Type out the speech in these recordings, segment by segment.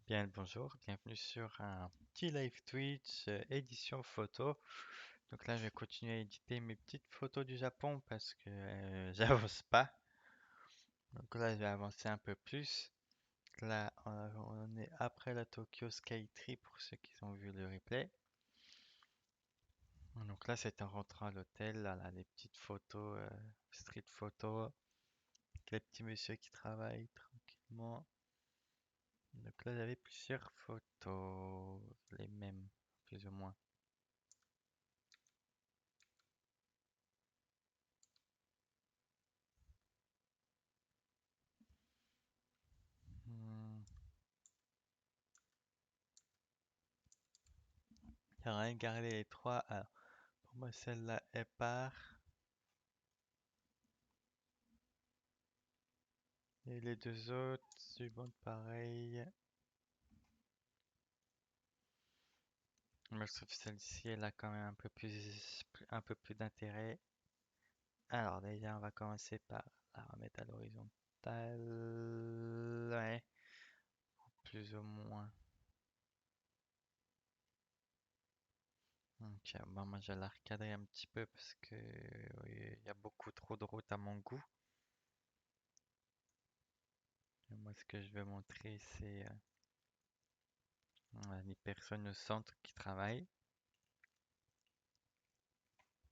Bien le bonjour, bienvenue sur un petit live Twitch édition photo. Donc là, je vais continuer à éditer mes petites photos du Japon parce que j'avance pas. Donc là, je vais avancer un peu plus. Là, on est après la Tokyo Skytree pour ceux qui ont vu le replay. Donc là, c'est en rentrant à l'hôtel, là, les petites photos, street photos, avec les petits messieurs qui travaillent tranquillement. Donc là, j'avais plusieurs photos, les mêmes, plus ou moins. Hmm. J'aimerais garder les trois. Alors, pour moi, celle-là, elle part. Et les deux autres, suivantes, pareil. Moi, je trouve que celle-ci, elle a quand même un peu plus d'intérêt. Alors, déjà, on va commencer par la remettre à l'horizontale. Ouais, plus ou moins. Ok, bon, moi, je vais la recadrer un petit peu parce que oui, il y a beaucoup trop de route à mon goût. Et moi, ce que je veux montrer, c'est les personnes au centre qui travaillent.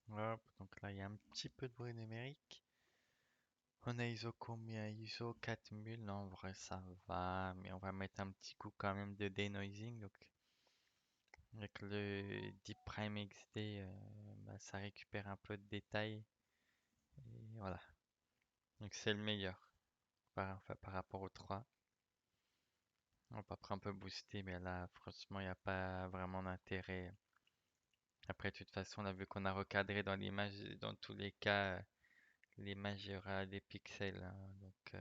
Hop, donc là, il y a un petit peu de bruit numérique. On a ISO combien? ISO 4000, non, en vrai, ça va, mais on va mettre un petit coup quand même de denoising. Donc, avec le Deep Prime XD, bah, ça récupère un peu de détails. Et voilà. Donc, c'est le meilleur enfin, par rapport aux 3. On peut après un peu booster, mais là, franchement, il n'y a pas vraiment d'intérêt. Après, de toute façon, on a vu qu'on a recadré dans l'image, dans tous les cas, l'image, il y aura des pixels, hein. Donc,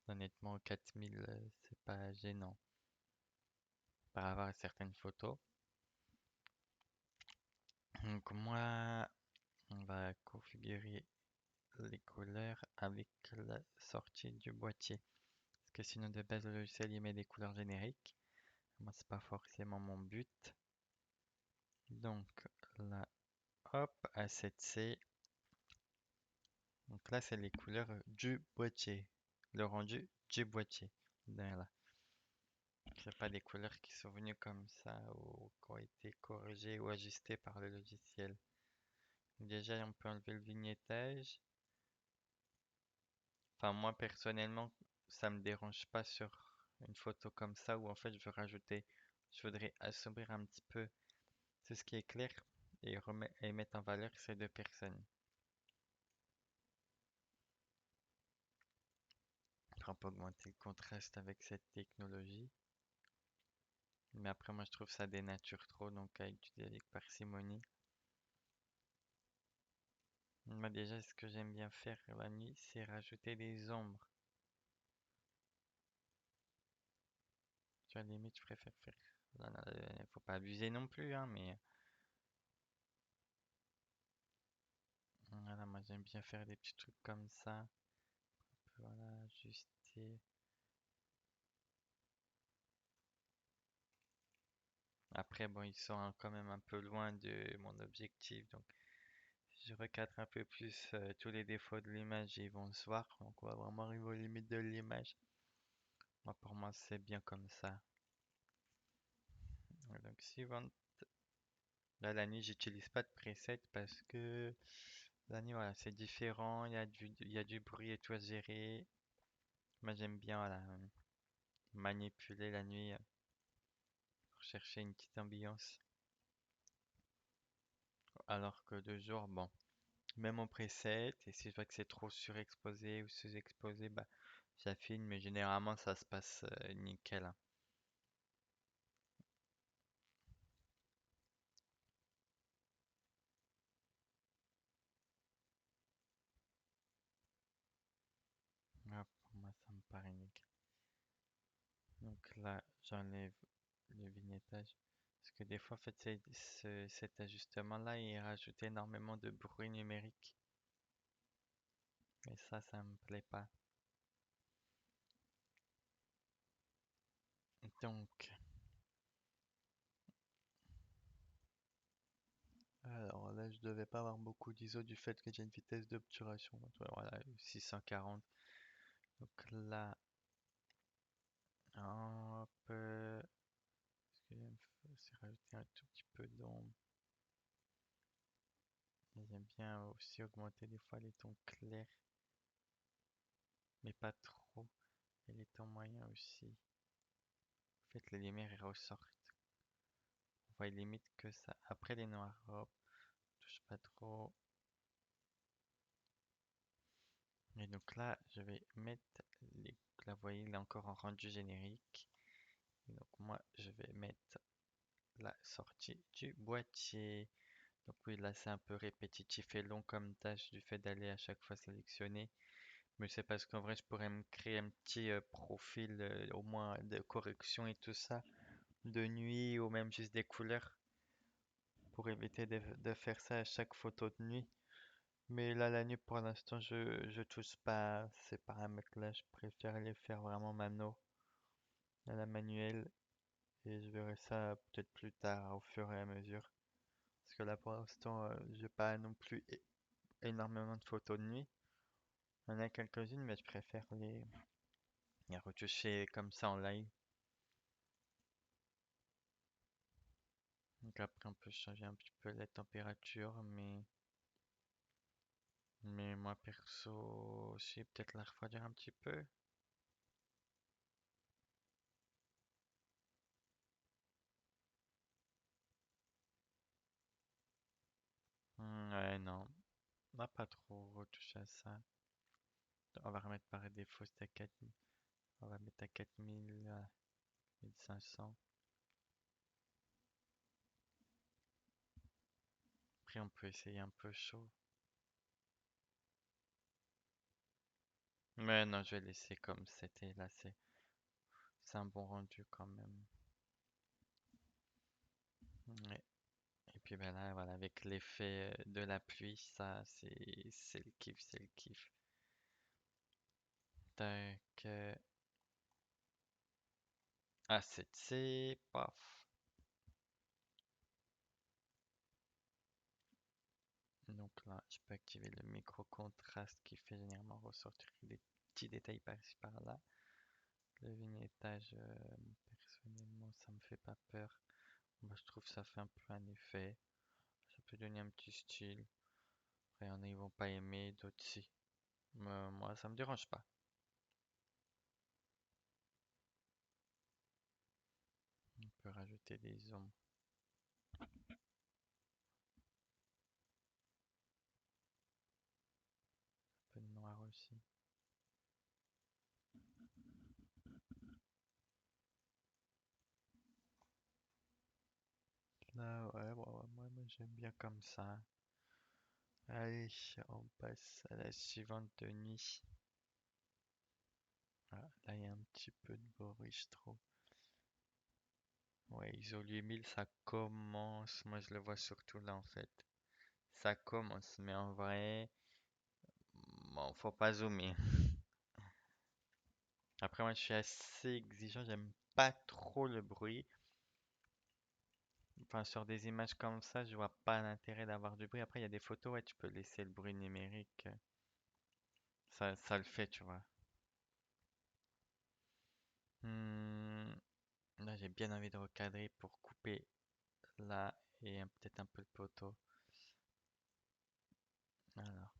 honnêtement, 4000, c'est pas gênant par rapport à certaines photos. Donc, moi, on va configurer les couleurs avec la sortie du boîtier. Parce que sinon, de base, le logiciel, il met des couleurs génériques. Moi, c'est pas forcément mon but. Donc, là, hop, A7C. Donc là, c'est les couleurs du boîtier. Le rendu du boîtier. Voilà. C'est pas des couleurs qui sont venues comme ça ou qui ont été corrigées ou ajustées par le logiciel. Déjà, on peut enlever le vignettage. Enfin, moi personnellement, ça me dérange pas sur une photo comme ça où en fait je voudrais assombrir un petit peu tout ce qui est clair et mettre en valeur ces deux personnes. On peut augmenter le contraste avec cette technologie. Mais après, moi je trouve ça dénature trop, donc à étudier avec parcimonie. Moi déjà, ce que j'aime bien faire la nuit, c'est rajouter des ombres. Tu vois, limite, je préfère faire. Voilà, faut pas abuser non plus, hein, mais voilà, moi j'aime bien faire des petits trucs comme ça. Voilà, ajuster. Après, bon, ils sont quand même un peu loin de mon objectif, donc si je recadre un peu plus tous les défauts de l'image, ils vont se voir. Donc, on va vraiment arriver aux limites de l'image. Moi, pour moi, c'est bien comme ça. Ouais, donc, suivante. Là, la nuit, j'utilise pas de preset parce que la nuit, voilà, c'est différent. Il y a du bruit et tout à gérer. Moi, j'aime bien, voilà, manipuler la nuit pour chercher une petite ambiance. Alors que de jour, bon. Même en preset, et si je vois que c'est trop surexposé ou sous-exposé, bah j'affine, mais généralement ça se passe nickel, hein. Ah, pour moi ça me paraît nickel. Donc là, j'enlève le vignettage. Parce que des fois, en fait, cet ajustement-là, il rajoute énormément de bruit numérique. Et ça me plaît pas. Donc, alors là, je devais pas avoir beaucoup d'ISO du fait que j'ai une vitesse d'obturation. Donc, voilà, 640. Donc là, hop, ce que j'aime faire, c'est rajouter un tout petit peu d'ombre. Et j'aime bien aussi augmenter des fois les tons clairs, mais pas trop. Et les tons moyens aussi. En fait, les lumières, elles ressortent. On voit limite que ça. Après les noirs, hop, touche pas trop. Et donc là, je vais mettre les. Là, vous voyez, il est encore en rendu générique. Et donc moi, je vais mettre la sortie du boîtier. Donc oui, là, c'est un peu répétitif et long comme tâche du fait d'aller à chaque fois sélectionner. Mais c'est parce qu'en vrai, je pourrais me créer un petit profil, au moins de correction et tout ça, de nuit ou même juste des couleurs pour éviter de faire ça à chaque photo de nuit. Mais là, la nuit, pour l'instant, je touche pas à ces paramètres-là. Je préfère les faire vraiment mano, à la manuelle. Et je verrai ça peut-être plus tard, au fur et à mesure. Parce que là, pour l'instant, j'ai pas non plus énormément de photos de nuit. Il y en a quelques-unes, mais je préfère les retoucher comme ça en live. Donc après, on peut changer un petit peu la température, mais moi perso, je vais peut-être la refroidir un petit peu. Ouais, non, on va pas trop retoucher à ça. On va remettre par défaut, c'était à 4000. On va mettre à 4000, 1500. Après, on peut essayer un peu chaud. Mais non, je vais laisser comme c'était là, c'est un bon rendu quand même. Ouais. Et puis ben là, voilà, avec l'effet de la pluie, ça, c'est le kiff, c'est le kiff. Tac. Ah, c'est paf. Donc là, je peux activer le micro-contraste qui fait généralement ressortir des petits détails par-ci par-là. Le vignettage, personnellement, ça me fait pas peur. Moi, je trouve que ça fait un peu un effet. Ça peut donner un petit style. Après, il y en a, ils vont pas aimer, d'autres si. Moi, ça me dérange pas. On peut rajouter des ombres, un peu de noir aussi. Là, ouais, bon, ouais, moi j'aime bien comme ça. Allez, on passe à la suivante de nuit. Ah, là, il y a un petit peu de bruit, je trouve. Ouais, ISO 8000, ça commence. Moi, je le vois surtout là, en fait. Ça commence, mais en vrai, bon, faut pas zoomer. Après, moi, je suis assez exigeant. J'aime pas trop le bruit. Enfin, sur des images comme ça, je vois pas l'intérêt d'avoir du bruit. Après, il y a des photos, ouais, tu peux laisser le bruit numérique. Ça le fait, tu vois. Hmm, là, j'ai bien envie de recadrer pour couper là et peut-être un peu le poteau. Alors,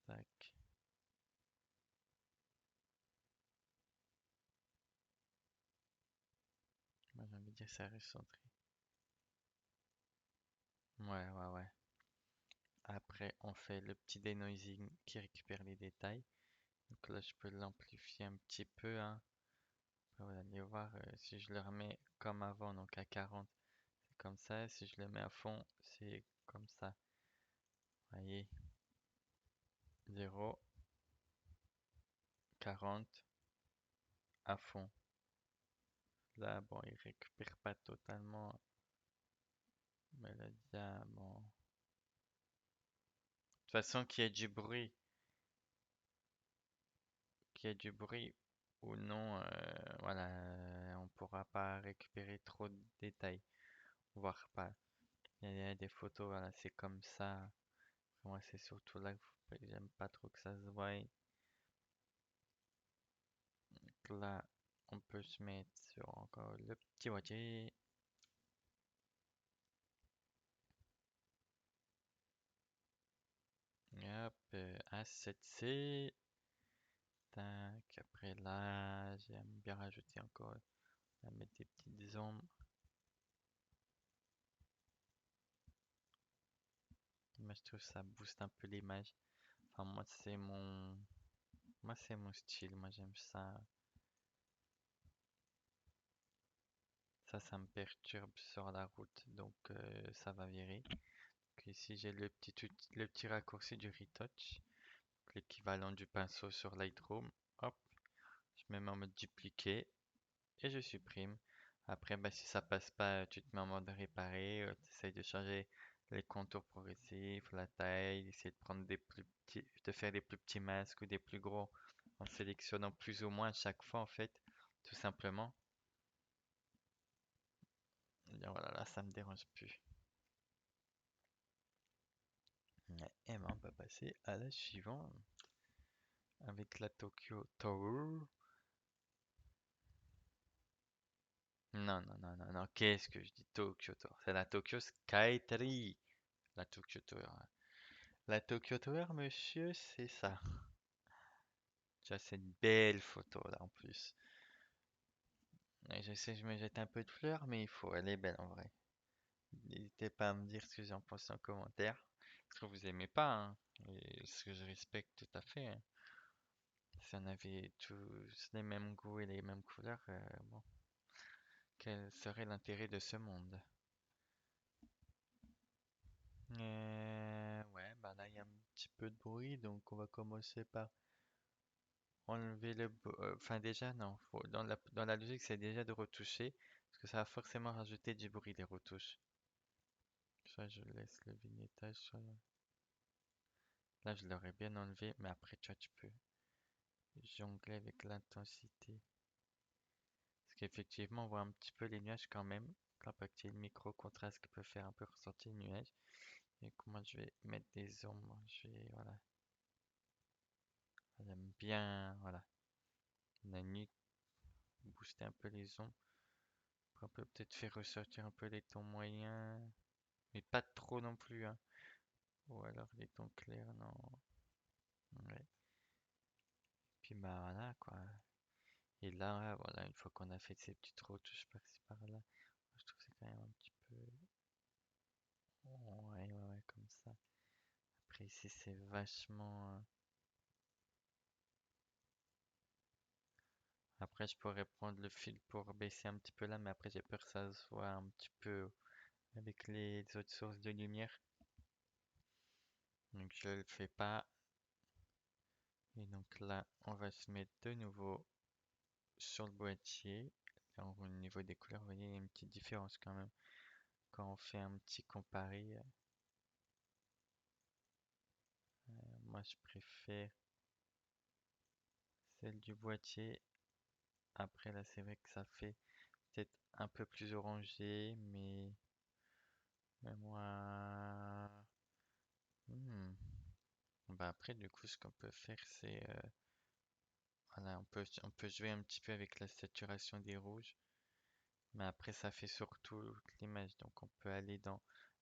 tac. Moi, j'ai envie de dire ça reste centré. Ouais, ouais, ouais. Après, on fait le petit denoising qui récupère les détails. Donc là, je peux l'amplifier un petit peu, hein. Après, vous allez voir, si je le remets comme avant, donc à 40, c'est comme ça. Si je le mets à fond, c'est comme ça. Vous voyez, 0, 40, à fond. Là, bon, il récupère pas totalement, mais le diamant. De toute façon, qu'il y ait du bruit, ou non, voilà, on pourra pas récupérer trop de détails, voire pas. Il y a des photos, voilà, c'est comme ça. Moi, c'est surtout là que j'aime pas trop que ça se voie. Donc là, on peut se mettre sur encore le petit boîtier. Hop, A7C. Tac, après là, j'aime bien rajouter encore, on va mettre des petites ombres. Moi, je trouve que ça booste un peu l'image. Enfin, moi, c'est mon style. Moi, j'aime ça. Ça me perturbe sur la route, donc ça va virer. Donc, ici, j'ai le petit raccourci du retouch, l'équivalent du pinceau sur Lightroom. Hop, je me mets en mode dupliquer et je supprime. Après, bah, si ça passe pas, tu te mets en mode réparer, tu essayes de changer les contours progressifs, la taille, essayer de prendre des plus petits, de faire des plus petits masques ou des plus gros en sélectionnant plus ou moins à chaque fois en fait, tout simplement. Et voilà, là, ça me dérange plus. Ouais, et ben, on va passer à la suivante avec la Tokyo Tower. Non, non, non, non, non, qu'est-ce que je dis Tokyo Tower? C'est la Tokyo Skytree. La Tokyo Tower. La Tokyo Tower, monsieur, c'est ça. Tu as cette belle photo là en plus. Et je sais, je me jette un peu de fleurs, mais il faut, elle est belle en vrai. N'hésitez pas à me dire ce que vous en pensez en commentaire. Ce que vous aimez pas, hein. Et ce que je respecte tout à fait, hein. Si on avait tous les mêmes goûts et les mêmes couleurs, bon, quel serait l'intérêt de ce monde? Ouais, bah là il y a un petit peu de bruit, donc on va commencer par enlever enfin déjà non, dans la logique c'est déjà de retoucher, parce que ça va forcément rajouter du bruit les retouches. Soit je laisse le vignettage, soit là je l'aurais bien enlevé, mais après tu vois tu peux jongler avec l'intensité. Parce qu'effectivement on voit un petit peu les nuages quand même, l'impact et le micro contraste qui peut faire un peu ressortir les nuages. Et comment je vais mettre des ombres, voilà, j'aime bien, voilà, la nuit, booster un peu les ombres. On peut peut-être faire ressortir un peu les tons moyens, mais pas trop non plus, hein. Ou alors les tons clairs, non. Ouais. Puis bah voilà quoi. Et là, voilà, une fois qu'on a fait ces petites retouches par-ci par-là, je trouve que c'est quand même un petit peu. Ouais, ouais, ouais, comme ça. Après ici c'est vachement. Après je pourrais prendre le fil pour baisser un petit peu là, mais après j'ai peur que ça soit un petit peu avec les autres sources de lumière. Donc je le fais pas. Et donc là, on va se mettre de nouveau sur le boîtier. Là, au niveau des couleurs, vous voyez, il y a une petite différence quand même. Quand on fait un petit comparé, moi je préfère celle du boîtier. Après là, c'est vrai que ça fait peut-être un peu plus orangé, mais moi. Hmm. Bah après, du coup, ce qu'on peut faire, c'est voilà, on peut jouer un petit peu avec la saturation des rouges. Mais après, ça fait surtout l'image. Donc, on peut aller dans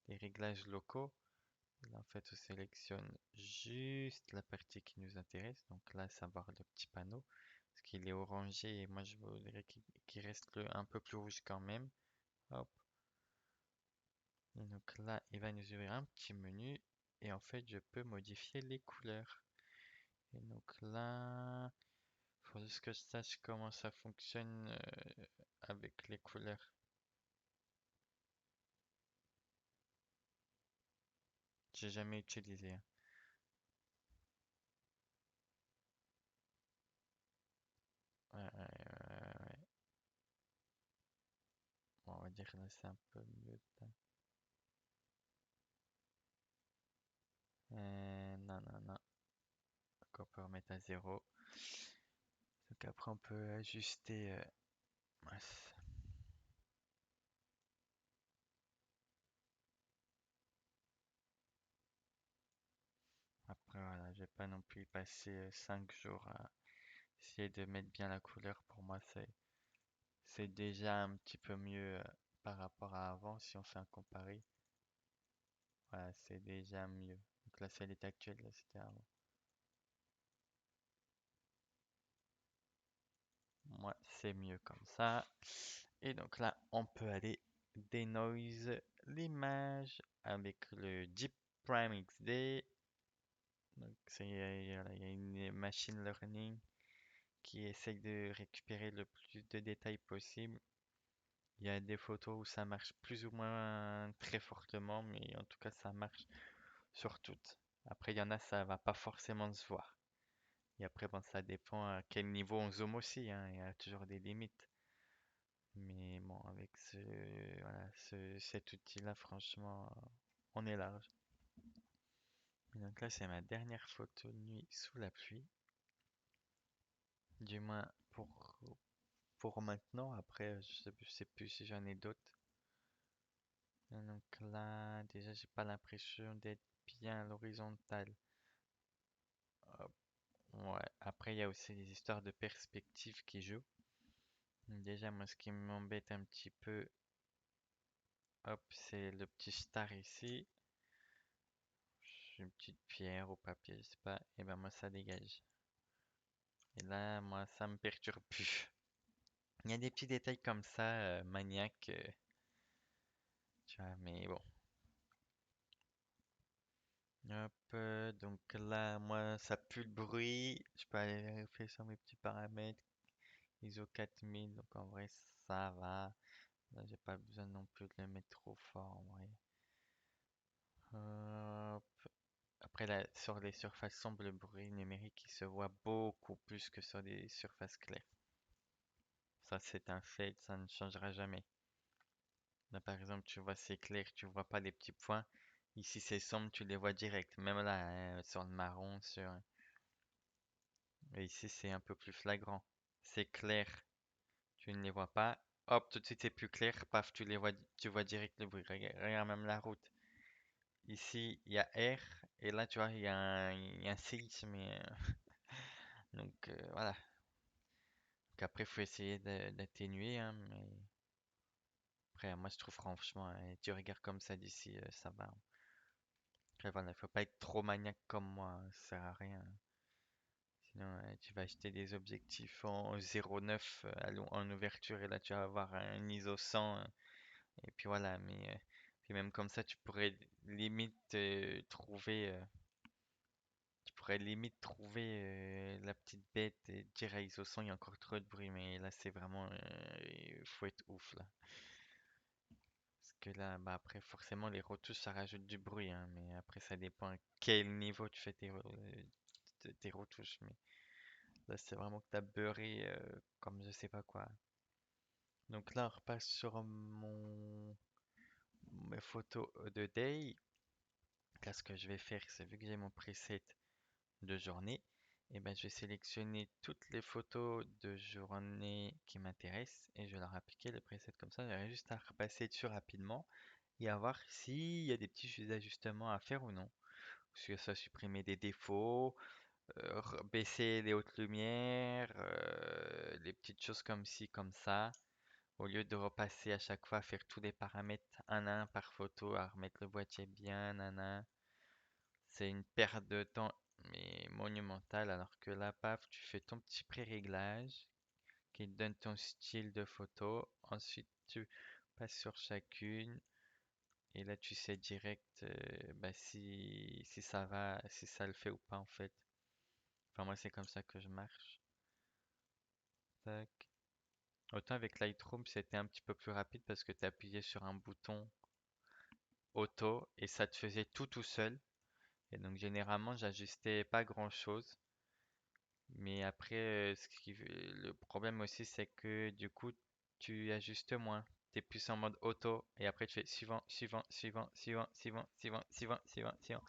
les réglages locaux. Là, en fait, on sélectionne juste la partie qui nous intéresse. Donc là, savoir le petit panneau. Parce qu'il est orangé et moi, je voudrais qu'il reste un peu plus rouge quand même. Hop. Et donc là, il va nous ouvrir un petit menu. Et en fait, je peux modifier les couleurs. Et donc là, il faut juste que je sache comment ça fonctionne avec les couleurs. J'ai jamais utilisé, hein. Ouais, ouais, ouais, ouais. Bon, on va dire que là c'est un peu mieux. Non, non, non. Donc on peut remettre à zéro. Donc après on peut ajuster. Mince. Après voilà, je vais pas non plus y passer 5 jours à essayer de mettre bien la couleur. Pour moi c'est déjà un petit peu mieux par rapport à avant si on fait un comparé. Voilà, c'est déjà mieux. Donc là c'est l'état actuel, là c'était avant. Moi c'est mieux comme ça. Et donc là on peut aller denoise l'image avec le Deep Prime XD. Donc voilà, il y a une machine learning qui essaye de récupérer le plus de détails possible. Il y a des photos où ça marche plus ou moins très fortement, mais en tout cas ça marche sur toutes. Après, il y en a, ça va pas forcément se voir. Et après, bon, ça dépend à quel niveau on zoome aussi, hein, il y a toujours des limites. Mais bon, avec voilà, cet outil-là, franchement, on est large. Et donc là, c'est ma dernière photo de nuit sous la pluie. Du moins pour maintenant. Après, je sais plus si j'en ai d'autres. Et donc là, déjà, j'ai pas l'impression d'être bien à l'horizontale. Hop, ouais. Après, il y a aussi des histoires de perspective qui jouent. Donc déjà, moi, ce qui m'embête un petit peu, hop, c'est le petit star ici. Une petite pierre au papier, je sais pas. Et ben moi, ça dégage. Et là, moi, ça me perturbe plus. Il y a des petits détails comme ça, maniaques, tu vois, mais bon. Hop, donc là, moi, ça pue le bruit. Je peux aller vérifier sur mes petits paramètres. ISO 4000, donc en vrai, ça va. Là, j'ai pas besoin non plus de le mettre trop fort en vrai. Hop. Après, là, sur les surfaces sombres, le bruit numérique, il se voit beaucoup plus que sur des surfaces claires. Ça, c'est un fait, ça ne changera jamais. Là, par exemple, tu vois, c'est clair, tu vois pas les petits points. Ici, c'est sombre, tu les vois direct. Même là, hein, sur le marron, sur. Et ici, c'est un peu plus flagrant. C'est clair, tu ne les vois pas. Hop, tout de suite, c'est plus clair. Paf, tu vois direct le bruit. Regarde même la route. Ici, il y a R. Et là, tu vois, il y a un séisme. Donc, voilà. Donc, après, il faut essayer d'atténuer, hein, mais après, moi, je trouve franchement, tu regardes comme ça d'ici, ça va. Après, voilà, il faut pas être trop maniaque comme moi, hein, ça sert à rien. Sinon, tu vas acheter des objectifs en 0,9 en ouverture et là, tu vas avoir un ISO 100. Et puis voilà, mais puis même comme ça, limite trouver, euh, tu pourrais limite trouver la petite bête et dire à ISO 100, il y a encore trop de bruit, mais là c'est vraiment, il faut être ouf là. Parce que là, bah après forcément les retouches ça rajoute du bruit, hein, mais après ça dépend à quel niveau tu fais tes retouches, mais là c'est vraiment que t'as beurré comme je sais pas quoi. Donc là on repasse sur mes photos de day. Là, ce que je vais faire, c'est vu que j'ai mon preset de journée, et ben, je vais sélectionner toutes les photos de journée qui m'intéressent et je vais leur appliquer le preset comme ça. J'aurai juste à repasser dessus rapidement et à voir s'il y a des petits ajustements à faire ou non. Soit supprimer des défauts, baisser les hautes lumières, les petites choses comme ci, comme ça. Au lieu de repasser à chaque fois, faire tous les paramètres un à un par photo, à remettre le boîtier bien, un. C'est une perte de temps, mais monumentale, alors que là, paf, tu fais ton petit pré-réglage qui te donne ton style de photo. Ensuite, tu passes sur chacune et là, tu sais direct bah, si ça va, si ça le fait ou pas en fait. Enfin, moi, c'est comme ça que je marche. Tac. Autant avec Lightroom, c'était un petit peu plus rapide parce que tu appuyais sur un bouton auto et ça te faisait tout seul. Et donc, généralement, j'ajustais pas grand-chose. Mais après, le problème aussi, c'est que du coup, tu ajustes moins. Tu es plus en mode auto et après tu fais suivant, suivant, suivant, suivant, suivant, suivant, suivant, suivant, suivant.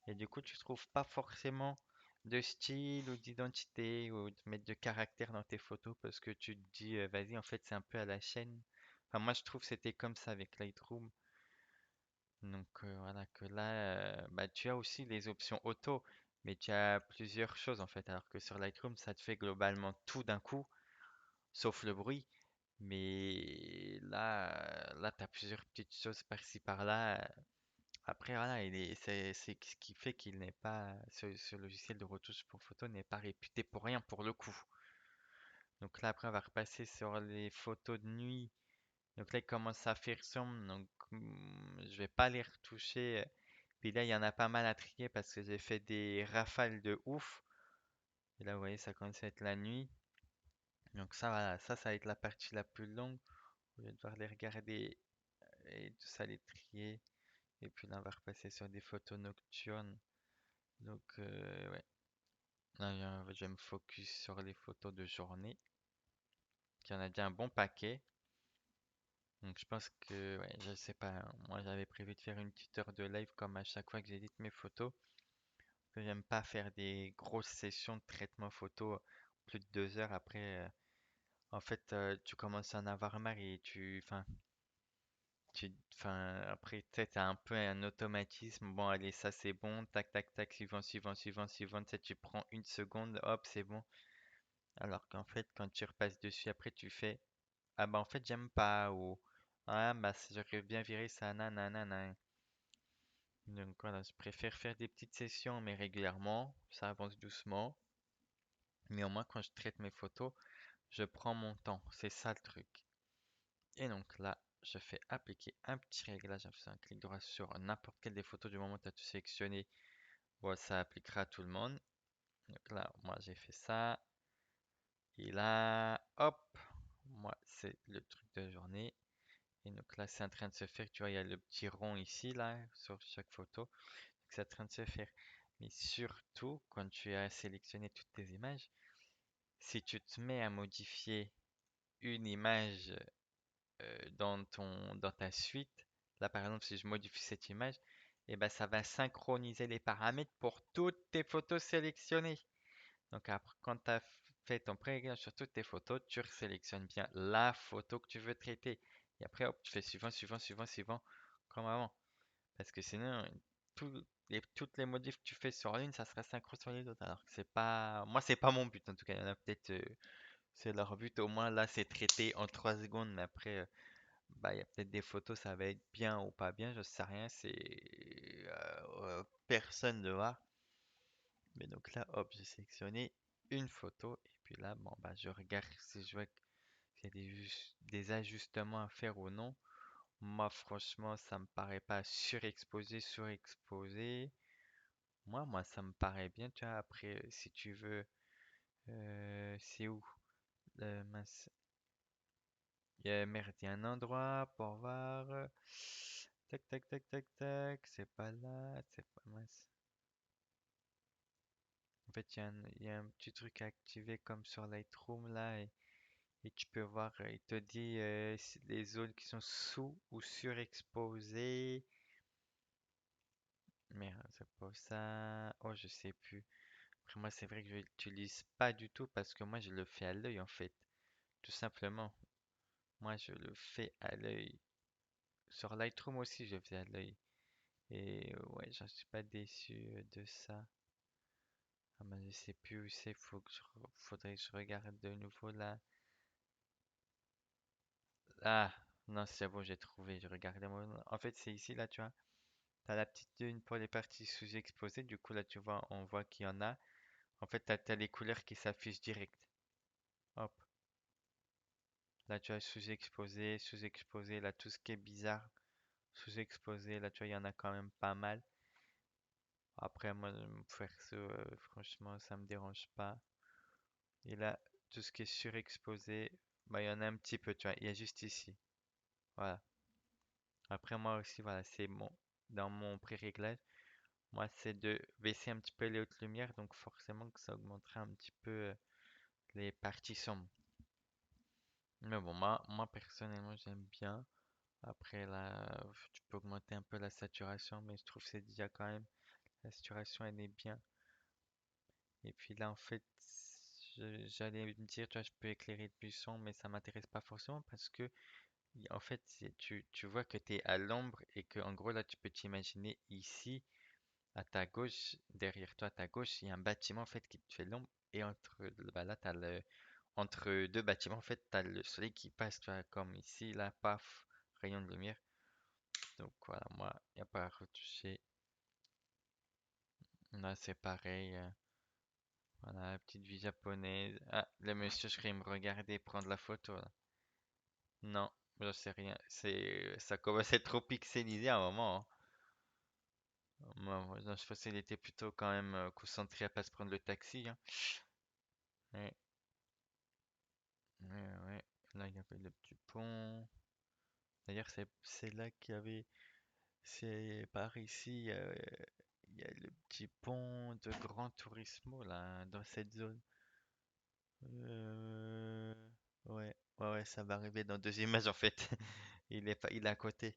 Et du coup, tu trouves pas forcément de style ou d'identité ou de mettre de caractère dans tes photos parce que tu te dis, vas-y, en fait, c'est un peu à la chaîne. Enfin, moi, je trouve que c'était comme ça avec Lightroom. Donc, voilà, que là, bah, tu as aussi les options auto, mais tu as plusieurs choses en fait. Alors que sur Lightroom, ça te fait globalement tout d'un coup, sauf le bruit. Mais là, tu as plusieurs petites choses par-ci par-là. Après, voilà, c'est ce qui fait qu'il n'est pas, ce logiciel de retouche pour photo n'est pas réputé pour rien pour le coup. Donc là, après, on va repasser sur les photos de nuit. Donc là, il commence à faire sombre, donc je vais pas les retoucher. Puis là, il y en a pas mal à trier parce que j'ai fait des rafales de ouf. Et là, vous voyez, ça commence à être la nuit. Donc ça, voilà, ça va être la partie la plus longue. Je vais devoir les regarder et tout ça, les trier. Et puis là, on va repasser sur des photos nocturnes. Donc, ouais. Là, je vais me focus sur les photos de journée. Il y en a déjà un bon paquet. Donc, je pense que, ouais, je sais pas, hein. Moi, j'avais prévu de faire une petite heure de live comme à chaque fois que j'édite mes photos. Que j'aime pas faire des grosses sessions de traitement photo plus de 2 heures. Après, en fait, tu commences à en avoir marre et après, tu sais, t'as un peu un automatisme. Bon, allez, ça c'est bon. Tac, tac, tac, suivant, suivant, suivant, suivant. Tu sais, tu prends une seconde, hop, c'est bon. Alors qu'en fait, quand tu repasses dessus, après, tu fais, ah bah en fait, j'aime pas. Ou, ah bah, j'aurais bien viré ça, nanana. Donc voilà, je préfère faire des petites sessions, mais régulièrement. Ça avance doucement. Mais au moins, quand je traite mes photos, je prends mon temps. C'est ça le truc. Et donc là, je fais appliquer un petit réglage en faisant un clic droit sur n'importe quelle des photos du moment que tu as tout sélectionné. Bon, ça appliquera à tout le monde. Donc là, moi, j'ai fait ça. Et là, hop, moi, c'est le truc de la journée. Et donc là, c'est en train de se faire. Tu vois, il y a le petit rond ici, là, sur chaque photo. Donc c'est en train de se faire. Mais surtout, quand tu as sélectionné toutes tes images, si tu te mets à modifier une image dans ta suite, là par exemple, si je modifie cette image, et ben, ça va synchroniser les paramètres pour toutes tes photos sélectionnées. Donc après, quand tu as fait ton pré-réglage sur toutes tes photos, tu sélectionnes bien la photo que tu veux traiter. Et après, hop, tu fais suivant, suivant, suivant, suivant, comme avant. Parce que sinon, toutes les modifs que tu fais sur l'une, ça sera synchro sur les autres. Alors que c'est pas. Moi, c'est pas mon but en tout cas. Il y en a peut-être. C'est leur but. Au moins, là, c'est traité en 3 secondes. Mais après, bah, il y a peut-être des photos, ça va être bien ou pas bien. Je sais rien. Personne ne va. Mais donc là, hop, j'ai sélectionné une photo. Et puis là, bon, bah, je regarde si je vois qu'il y a des ajustements à faire ou non. Moi, franchement, ça me paraît pas surexposé, surexposé. Moi, ça me paraît bien, tu vois. Après, si tu veux, c'est où? Mince. Merde, il y a un endroit pour voir. Tac, tac, tac, tac, tac. C'est pas là, c'est pas mince. En fait, il y a un petit truc à activer comme sur Lightroom là. Et tu peux voir, il te dit si les zones qui sont sous ou surexposées. Merde, c'est pas ça. Oh, je sais plus. Après, moi, c'est vrai que je l'utilise pas du tout parce que moi, je le fais à l'œil en fait. Tout simplement. Moi, je le fais à l'œil. Sur Lightroom aussi, je le fais à l'œil. Et ouais, j'en suis pas déçu de ça. Ah, mais je sais plus où c'est. Faudrait que je regarde de nouveau là. Ah, non, c'est bon, j'ai trouvé. Je regardais moi. En fait, c'est ici là, tu vois. T'as la petite lune pour les parties sous-exposées. Du coup, là, tu vois, on voit qu'il y en a. En fait, t'as les couleurs qui s'affichent direct. Hop. Là, tu as sous-exposé, sous-exposé. Là, tout ce qui est bizarre, sous-exposé. Là, tu vois, il y en a quand même pas mal. Après, moi, faire ça, franchement, ça me dérange pas. Et là, tout ce qui est surexposé, bah, il y en a un petit peu, tu vois. Il y a juste ici. Voilà. Après, moi aussi, voilà, c'est mon, dans mon pré-réglage, moi, c'est de baisser un petit peu les hautes lumières. Donc, forcément, que ça augmentera un petit peu les parties sombres. Mais bon, moi personnellement, j'aime bien. Après, là, tu peux augmenter un peu la saturation, mais je trouve que c'est déjà quand même, la saturation, elle est bien. Et puis là, en fait, j'allais me dire, tu vois, je peux éclairer le buisson, mais ça m'intéresse pas forcément parce que, en fait, tu vois que tu es à l'ombre et que, en gros, là, tu peux t'imaginer ici, à ta gauche, derrière toi, à ta gauche, il y a un bâtiment, en fait, qui te fait l'ombre. Et bah là, entre deux bâtiments, en fait, tu as le soleil qui passe, tu vois, comme ici, là, paf, rayon de lumière. Donc voilà, moi, il n'y a pas à retoucher. Là, c'est pareil. Voilà, petite vie japonaise. Ah, le monsieur, je croyais me regarder prendre la photo, là. Non, je sais rien. Ça commence à être trop pixelisé à un moment, hein. Non, je pensais qu'il était plutôt quand même concentré à pas se prendre le taxi, hein. Ouais, ouais, ouais. Là, il y avait le petit pont. D'ailleurs, c'est là qu'il y avait. C'est par ici, il y a le petit pont de Gran Turismo, là, dans cette zone. Euh, Ouais, ouais, ouais, ça va arriver dans deux images en fait. Il est pas, il est à côté.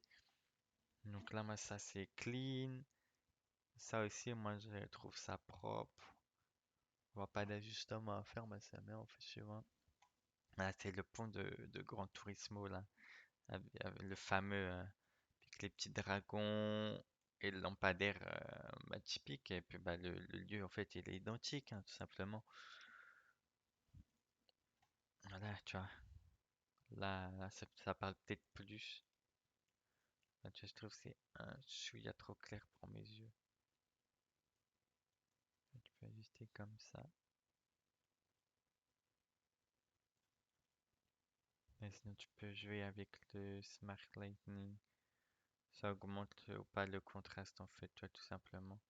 Donc là, moi, ça c'est clean. Ça aussi, moi, je trouve ça propre. On voit pas d'ajustement à faire, mais ça met en fait suivant. Ah, c'est le pont de Gran Turismo là, avec le fameux, avec les petits dragons et le lampadaire bah, typique. Et puis bah, le lieu en fait, il est identique, hein, tout simplement. Voilà, tu vois. Là, ça parle peut-être plus. Là, tu vois, je trouve que c'est un chouïa trop clair pour mes yeux. Tu peux ajuster comme ça. Et sinon, tu peux jouer avec le Smart Lighting. Ça augmente ou pas le contraste en fait, toi, tout simplement.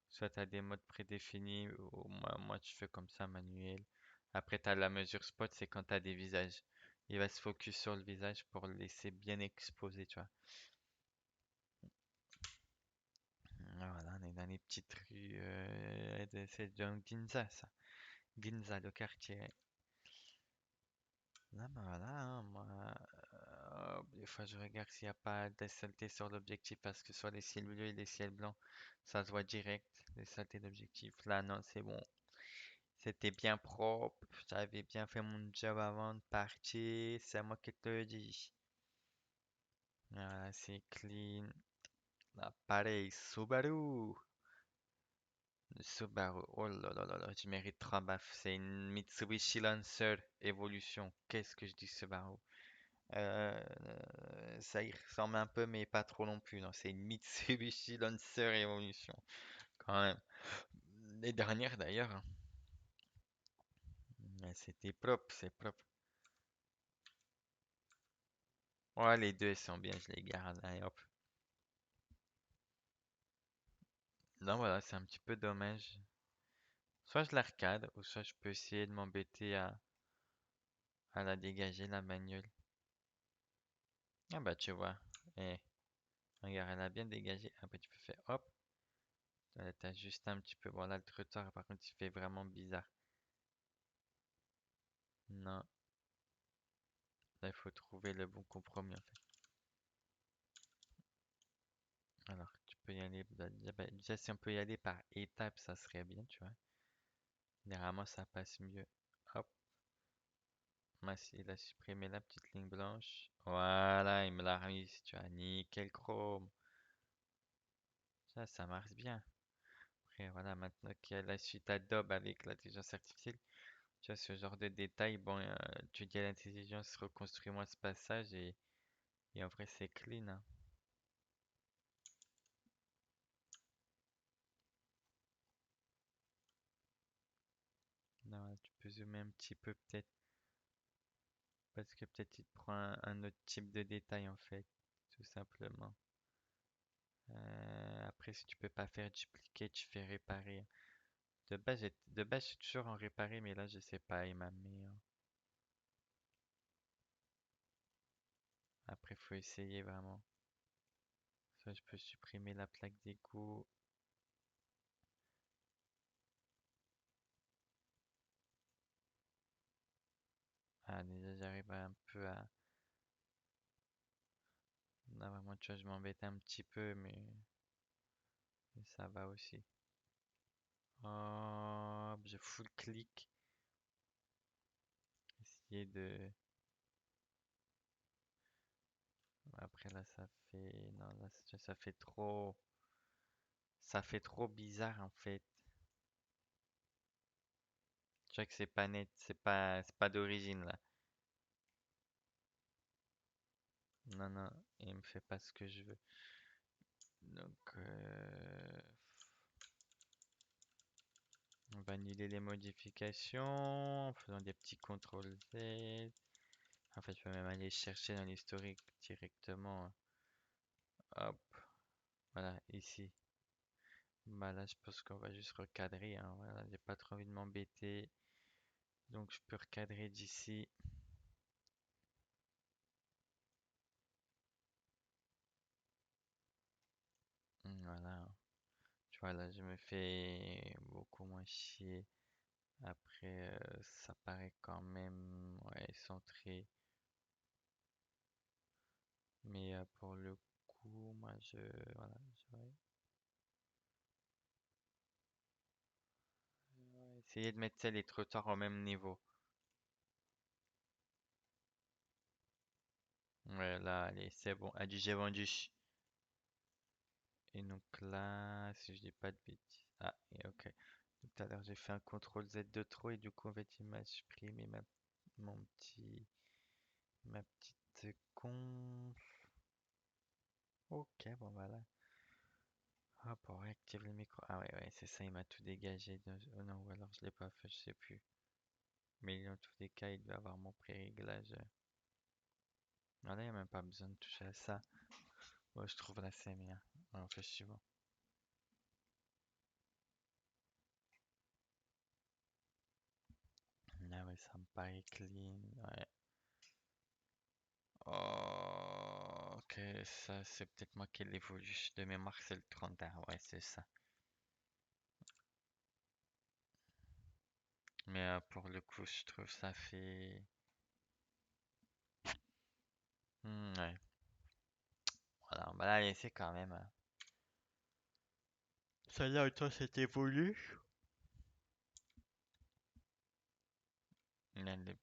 Soit tu as des modes prédéfinis, ou moi, tu fais comme ça, manuel. Après, tu as la mesure spot, c'est quand tu as des visages. Il va se focus sur le visage pour le laisser bien exposé, tu vois. Voilà, on est dans les petites rues. C'est dans Ginza, ça. Ginza, le quartier. Là, ben voilà, hein, moi, des fois je regarde s'il n'y a pas des saletés sur l'objectif parce que sur les ciels bleus et les ciels blancs, ça se voit direct, les saletés d'objectif. Là, non, c'est bon. C'était bien propre, j'avais bien fait mon job avant de partir, c'est à moi qui te le dis. Voilà, c'est clean. Là, pareil, Subaru. Le Subaru, oh là là là là, je mérite trois baffes. C'est une Mitsubishi Lancer Evolution. Qu'est-ce que je dis Subaru? Ça y ressemble un peu, mais pas trop non plus. Non, c'est une Mitsubishi Lancer Evolution, quand même. Les dernières d'ailleurs, hein. Mais c'était propre, c'est propre. Ouais, les deux elles sont bien, je les garde. Allez, hop. Non, voilà, c'est un petit peu dommage. Soit je l'arcade, ou soit je peux essayer de m'embêter à la dégager, la bagnole. Ah bah, tu vois. Eh, regarde, elle a bien dégagé. Après, tu peux faire hop. T'ajustes un petit peu. Voilà, le trottoir, par contre, il fait vraiment bizarre. Non, là, il faut trouver le bon compromis en fait. Alors, tu peux y aller. Déjà, si on peut y aller par étapes, ça serait bien, tu vois. Généralement, ça passe mieux. Hop, il a supprimé la petite ligne blanche. Voilà, il me l'a remis, tu vois. Nickel chrome. Ça marche bien. Après, voilà, maintenant qu'il y a la suite Adobe avec l'intelligence artificielle, tu vois, ce genre de détails, bon, tu dis à l'intelligence, reconstruis-moi ce passage et en vrai, c'est clean, hein. Non, tu peux zoomer un petit peu peut-être, parce que peut-être il te prend un autre type de détail en fait, tout simplement. Après, si tu peux pas faire dupliquer, tu fais réparer. De base, je suis toujours en réparer, mais là, je sais pas, il m'a mis, hein. Après, faut essayer vraiment. Ça, je peux supprimer la plaque d'égout. Ah, déjà, j'arrive un peu à. Là, vraiment, tu vois, je m'embête un petit peu, mais ça va aussi. Hop, je full clic. Essayer de. Après là, ça fait. Non, là, ça fait trop. Ça fait trop bizarre en fait. Je vois que c'est pas net, c'est pas d'origine là. Non, non, il me fait pas ce que je veux. Donc, on va annuler les modifications en faisant des petits CTRL Z. En fait, je peux même aller chercher dans l'historique directement. Hop, voilà, ici. Bah là, je pense qu'on va juste recadrer, hein. Voilà, j'ai pas trop envie de m'embêter. Donc, je peux recadrer d'ici. Voilà. Tu vois, là, je me fais beaucoup moins chier. Après, ça paraît quand même ouais, centré. Mais pour le coup, moi, voilà, je vais essayer de mettre les trottoirs au même niveau. Ouais, là, allez, c'est bon. Adjugé vendu. Et donc là, si je dis pas de bêtises. Ah, et ok. Tout à l'heure, j'ai fait un CTRL Z de trop et du coup, en fait, il m'a supprimé mon ma petite conf. Ok, bon, voilà. Hop, on réactive le micro. Ah ouais, ouais, c'est ça, il m'a tout dégagé. Oh non, ou alors je l'ai pas fait, je sais plus. Mais dans tous les cas, il doit avoir mon pré-réglage. Ah là, il n'y a même pas besoin de toucher à ça. Moi, je trouve là, c'est bien. On fait suivant. Ah ouais, ça me paraît clean. Ouais. Oh, ok, ça, c'est peut-être moi qui l'ai voulu. De mémoire, c'est le 31. Ouais, c'est ça. Mais pour le coup, je trouve ça fait. Ouais. Voilà, bah là, c'est quand même. Celle-là, toi, c'était voulu. Là, le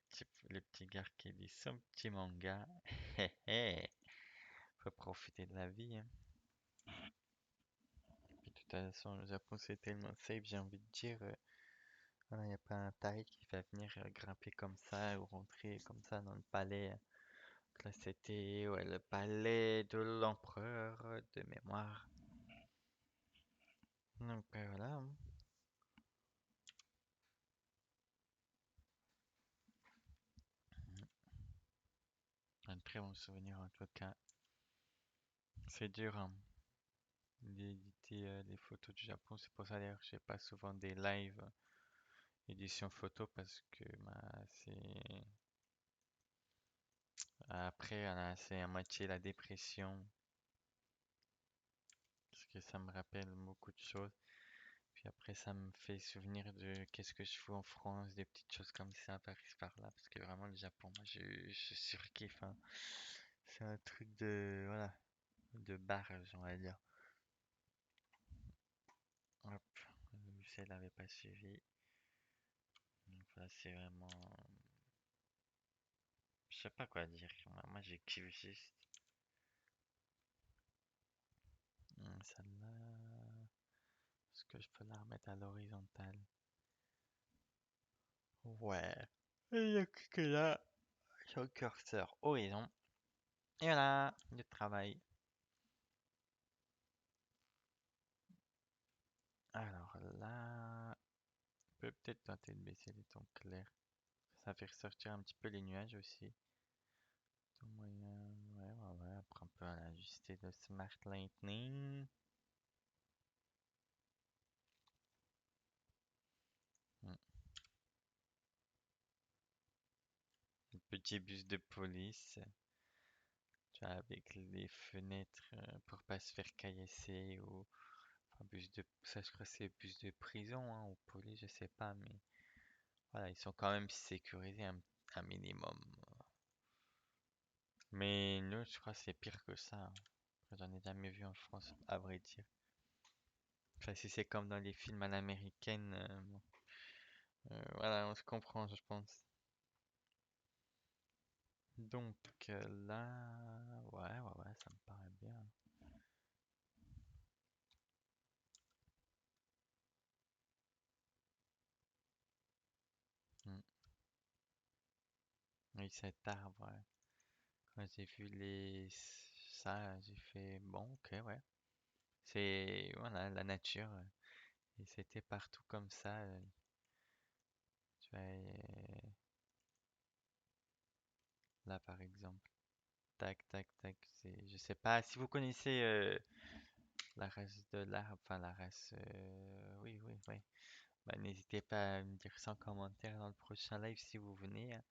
petit gars qui lit son petit manga. Hé hé. Faut profiter de la vie, hein. Puis de toute façon, le Japon, c'est tellement safe, j'ai envie de dire. Voilà, il n'y a pas un taille qui va venir grimper comme ça ou rentrer comme ça dans le palais. Donc là, c'était ouais, le palais de l'empereur de mémoire. Donc voilà, hein. Un très bon souvenir en tout cas. C'est dur hein, d'éditer les photos du Japon. C'est pour ça d'ailleurs que je fais pas souvent des lives édition photo parce que bah, c'est après c'est à moitié la dépression parce que ça me rappelle beaucoup de choses. Puis après, ça me fait souvenir de qu'est-ce que je fous en France, des petites choses comme ça, par ici, par-là. Parce que vraiment, le Japon, moi, je surkiffe, hein. C'est un truc de, voilà, de barge, on va dire. Hop, Lucelle n'avait pas suivi. Donc là, c'est vraiment, je sais pas quoi dire. Moi, j'ai kiffé juste. Celle-là, est-ce que je peux la remettre à l'horizontale? Ouais. Il n'y a que là, sur le curseur horizon. Et voilà, du travail. Alors là, on peut peut-être tenter de baisser les tons clairs. Ça fait ressortir un petit peu les nuages aussi. Ton moyen, ouais, ouais, ouais. Après, on peut ajuster le Smart Lightning. Hmm. Un petit bus de police, tu vois, avec les fenêtres pour pas se faire caillasser ou enfin, ça je crois que c'est bus de prison hein, ou police, je sais pas, mais voilà, ils sont quand même sécurisés un minimum. Mais nous, je crois que c'est pire que ça, hein. J'en ai jamais vu en France, à vrai dire. Enfin, si c'est comme dans les films à l'américaine, bon. Voilà, on se comprend, je pense. Donc là, ouais, ça me paraît bien. Hmm. Oui, cet arbre, ouais. Quand j'ai vu ça, j'ai fait bon, ok, ouais. C'est voilà la nature. Et c'était partout comme ça. Tu vois, là par exemple. Tac, tac, tac. Je sais pas si vous connaissez la race de l'arbre, enfin la race. Oui, oui, oui. Bah, n'hésitez pas à me dire ça en commentaire dans le prochain live si vous venez, hein.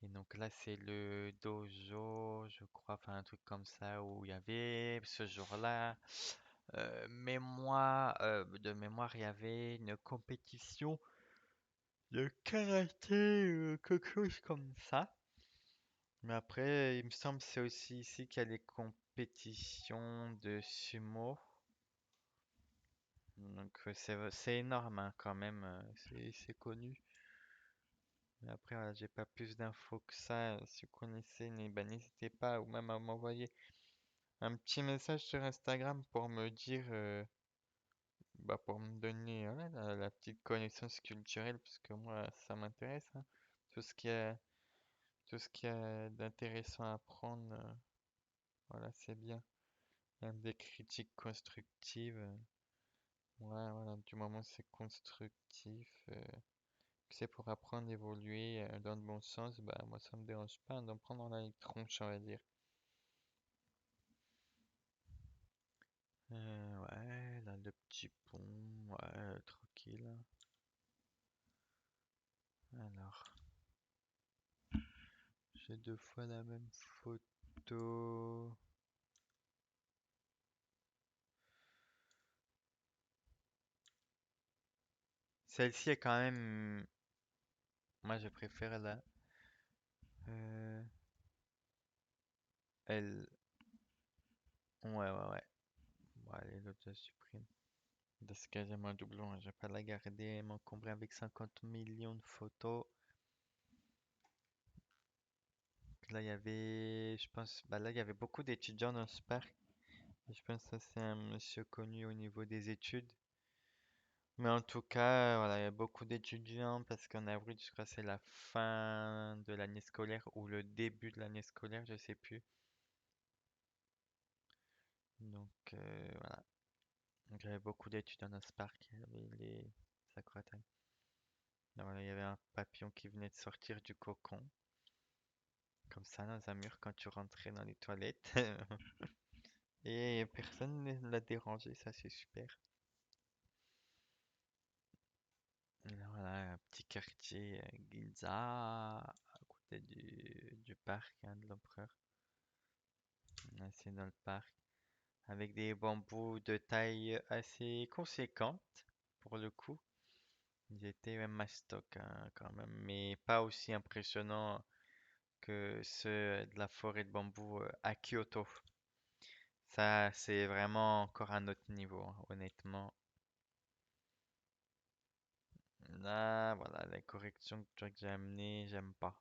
Et donc là, c'est le dojo, je crois, enfin un truc comme ça où il y avait ce jour-là, de mémoire, il y avait une compétition de karaté, quelque chose comme ça. Mais après, il me semble que c'est aussi ici qu'il y a les compétitions de sumo. Donc c'est énorme hein, quand même, c'est connu. Mais après, voilà, j'ai pas plus d'infos que ça. Si vous connaissez, ben, n'hésitez pas ou même à m'envoyer un petit message sur Instagram pour me dire, bah, pour me donner voilà, la petite connaissance culturelle, parce que moi, ça m'intéresse, hein. Tout ce qui est, tout ce qui est d'intéressant à apprendre, voilà, c'est bien. Même des critiques constructives, ouais, voilà, du moment où c'est constructif, que c'est pour apprendre, évoluer, dans le bon sens, bah, moi, ça me dérange pas d'en prendre dans la tronche, on va dire. Ouais, là, le petit pont, ouais, tranquille. Alors, j'ai deux fois la même photo. Celle-ci est quand même, moi, je préfère là. Euh, elle, ouais. Bon, allez, l'autre, je supprime. De ce cas, j'ai un doublon, hein, je vais pas la garder, m'encombrer avec 50 millions de photos. Là, il y avait, je pense, bah là, il y avait beaucoup d'étudiants dans ce parc. Et je pense que ça, c'est un monsieur connu au niveau des études. Mais en tout cas, voilà, il y a beaucoup d'étudiants parce qu'en avril, je crois que c'est la fin de l'année scolaire ou le début de l'année scolaire, je sais plus. Donc voilà. Donc il y avait beaucoup d'étudiants dans ce parc. Il y avait les Sakura Time. Donc, voilà, il y avait un papillon qui venait de sortir du cocon. Comme ça, dans un mur, quand tu rentrais dans les toilettes. Et personne ne l'a dérangé, ça c'est super. Et là, voilà, un petit quartier Ginza à côté du parc hein, de l'empereur. Là, c'est dans le parc. Avec des bambous de taille assez conséquente pour le coup. Ils étaient même mastoc hein, quand même, mais pas aussi impressionnants que ceux de la forêt de bambou à Kyoto. Ça, c'est vraiment encore un autre niveau, hein, honnêtement. Là, voilà, les corrections que j'ai amenées, j'aime pas.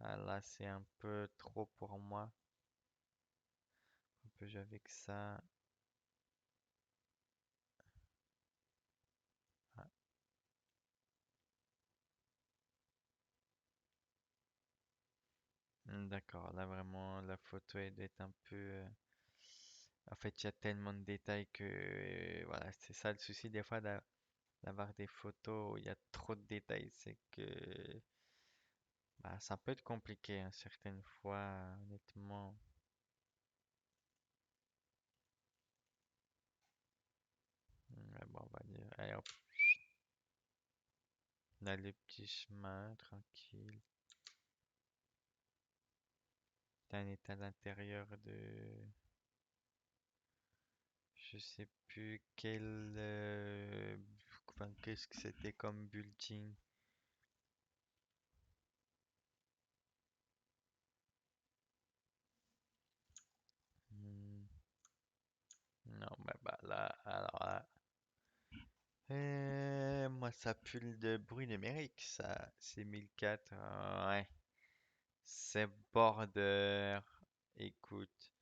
Ah, là, c'est un peu trop pour moi. Un peu avec ça. Ah, d'accord, là vraiment, la photo elle doit être un peu. En fait, il y a tellement de détails que. Voilà, c'est ça le souci des fois d'avoir des photos où il y a trop de détails. C'est que. Bah, ça peut être compliqué, hein, certaines fois, honnêtement. Mais bon, on va dire. Allez, hop, là, le petit chemin, tranquille. On est à l'intérieur de. Je sais plus quel. Enfin, qu'est-ce que c'était comme building. Hmm, non, mais bah là, alors là. ça pue de bruit numérique, ça. C'est 1004, ouais. C'est border. Écoute,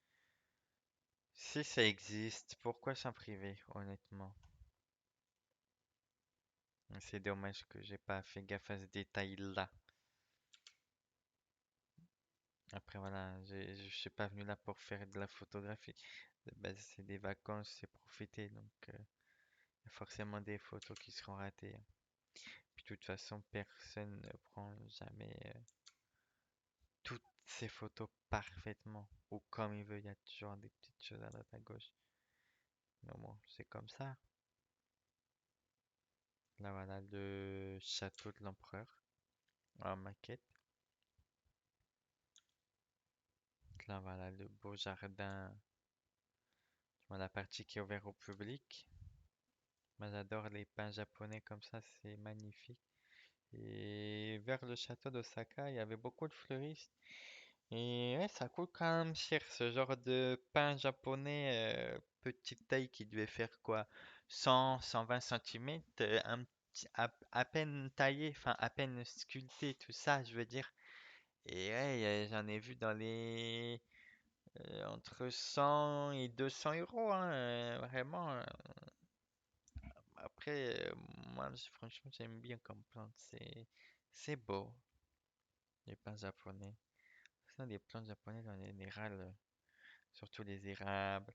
si ça existe, pourquoi s'en priver, honnêtement? C'est dommage que j'ai pas fait gaffe à ce détail-là. Après, voilà, je suis pas venu là pour faire de la photographie. De base, c'est des vacances, c'est profiter, donc il y a forcément des photos qui seront ratées, hein. Puis de toute façon, personne ne prend jamais toutes ces photos parfaitement ou comme il veut. Il y a toujours des petites choses à droite à gauche. Mais bon, c'est comme ça. Là, voilà le château de l'empereur en maquette. Là, voilà le beau jardin. Voilà, la partie qui est ouverte au public. Moi, j'adore les pins japonais comme ça, c'est magnifique. Et vers le château d'Osaka, il y avait beaucoup de fleuristes. Et ouais, ça coûte quand même cher, ce genre de pain japonais, petite taille qui devait faire quoi, 100, 120 centimètres, à peine taillé, enfin à peine sculpté, tout ça, je veux dire. Et ouais, j'en ai vu dans les entre 100 et 200 euros, hein, vraiment. Après, moi, franchement, j'aime bien comme plante, c'est beau, les pains japonais. Ce sont des plantes japonaises en général. Surtout les érables,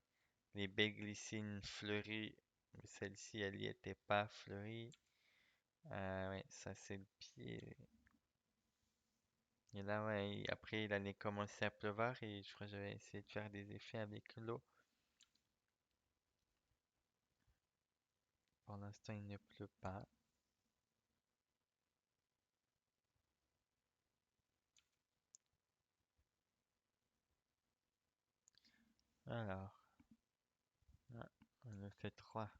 les baies glycines fleuries. Mais celle-ci, elle y était pas fleurie. Ouais, ça c'est le pied. Et là, ouais, après il allait commencer à pleuvoir et je crois que j'avais essayé de faire des effets avec l'eau. Pour l'instant, il ne pleut pas. Alors, ah, on a fait trois.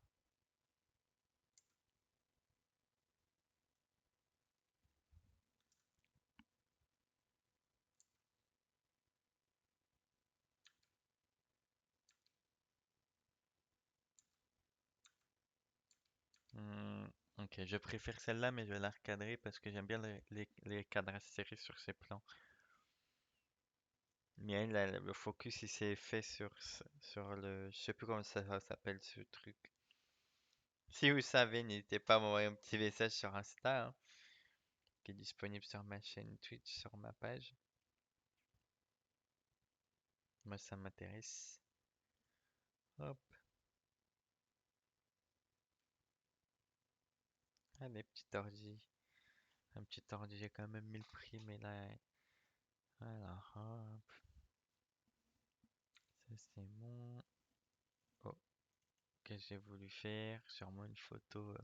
Hmm, ok, je préfère celle-là, mais je vais la recadrer parce que j'aime bien les cadrages serrés sur ces plans. Mais elle, le focus, il s'est fait sur le... Je sais plus comment ça s'appelle ce truc. Si vous savez, n'hésitez pas à m'envoyer un petit message sur Insta, hein, qui est disponible sur ma chaîne Twitch, sur ma page. Moi, ça m'intéresse. Hop. Ah, les petits ordi. Un petit ordi, j'ai quand même mis le prix, mais là... Alors, hop. Ça, c'est bon. Oh, qu'est-ce que j'ai voulu faire? Sûrement une photo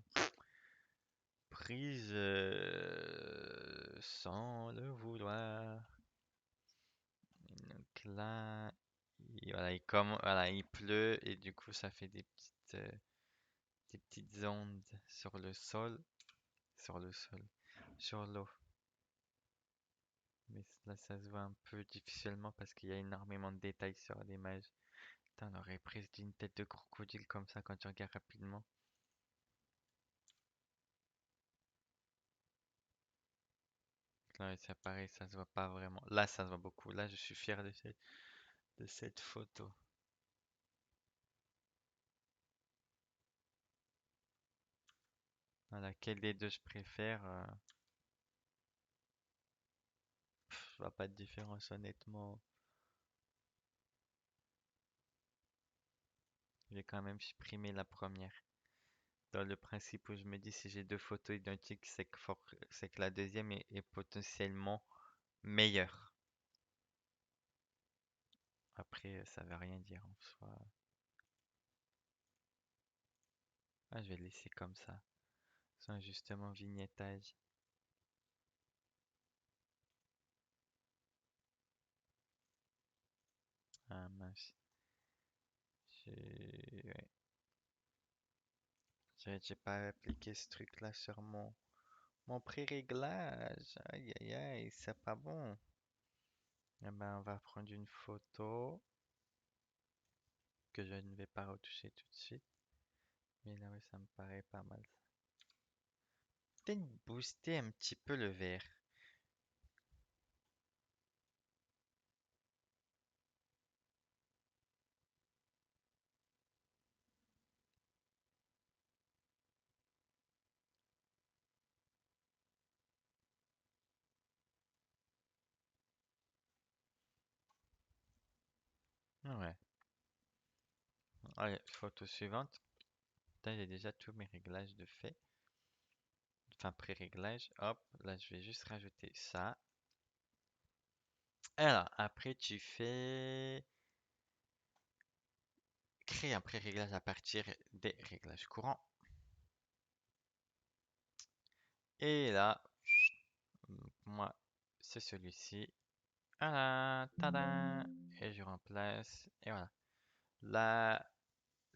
prise sans le vouloir. Donc là, voilà, il pleut et du coup ça fait des petites ondes sur le sol, sur le sol, sur l'eau. Mais là ça se voit un peu difficilement parce qu'il y a énormément de détails sur l'image. Putain, on aurait presque dit une tête de crocodile comme ça quand tu regardes rapidement. Là ça paraît, ça se voit pas vraiment. Là ça se voit beaucoup. Là je suis fier de cette photo. Voilà, quel des deux je préfère? Je vois pas de différence honnêtement. Je vais quand même supprimer la première. Dans le principe où je me dis si j'ai deux photos identiques, c'est que la deuxième est potentiellement meilleure. Après, ça veut rien dire en soi. Ah, je vais le laisser comme ça, sans justement vignettage. Ah mince. Ouais. J'ai pas appliqué ce truc-là sur mon pré-réglage. Aïe aïe aïe, c'est pas bon. Eh ben, on va prendre une photo que je ne vais pas retoucher tout de suite. Mais là, oui, ça me paraît pas mal. peut-être booster un petit peu le vert. Ouais. Allez, photo suivante. Putain, j'ai déjà tous mes réglages de fait. Enfin, pré-réglage. Hop, là, je vais juste rajouter ça. Alors, après, tu fais créer un pré-réglage à partir des réglages courants. Et là, moi, c'est celui-ci. Voilà, tada! Et je remplace. Et voilà. Là,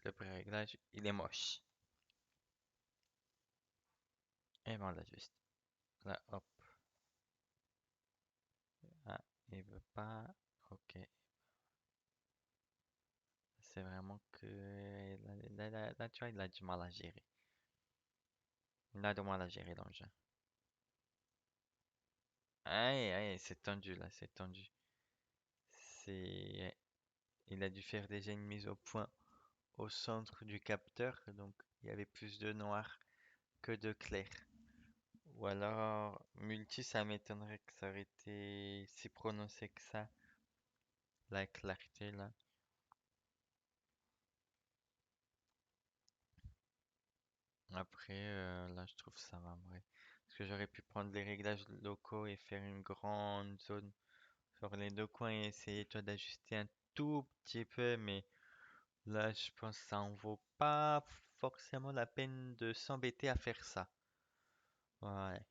le pré-réglage, il est moche. Et ben, on l'ajuste. Là, hop. Ah, il veut pas. Ok. C'est vraiment que là, tu vois, il a du mal à gérer. Il a du mal à gérer dans le jeu. Aïe, aïe, c'est tendu là, c'est tendu. C'est, il a dû faire déjà une mise au point au centre du capteur, donc il y avait plus de noir que de clair. Ou alors, multi, ça m'étonnerait que ça aurait été si prononcé que ça, la clarté là. Après, là, je trouve ça va en vrai. Parce que j'aurais pu prendre les réglages locaux et faire une grande zone sur les deux coins et essayer, toi, d'ajuster un tout petit peu, mais là, je pense que ça en vaut pas forcément la peine de s'embêter à faire ça. Ouais, ouais,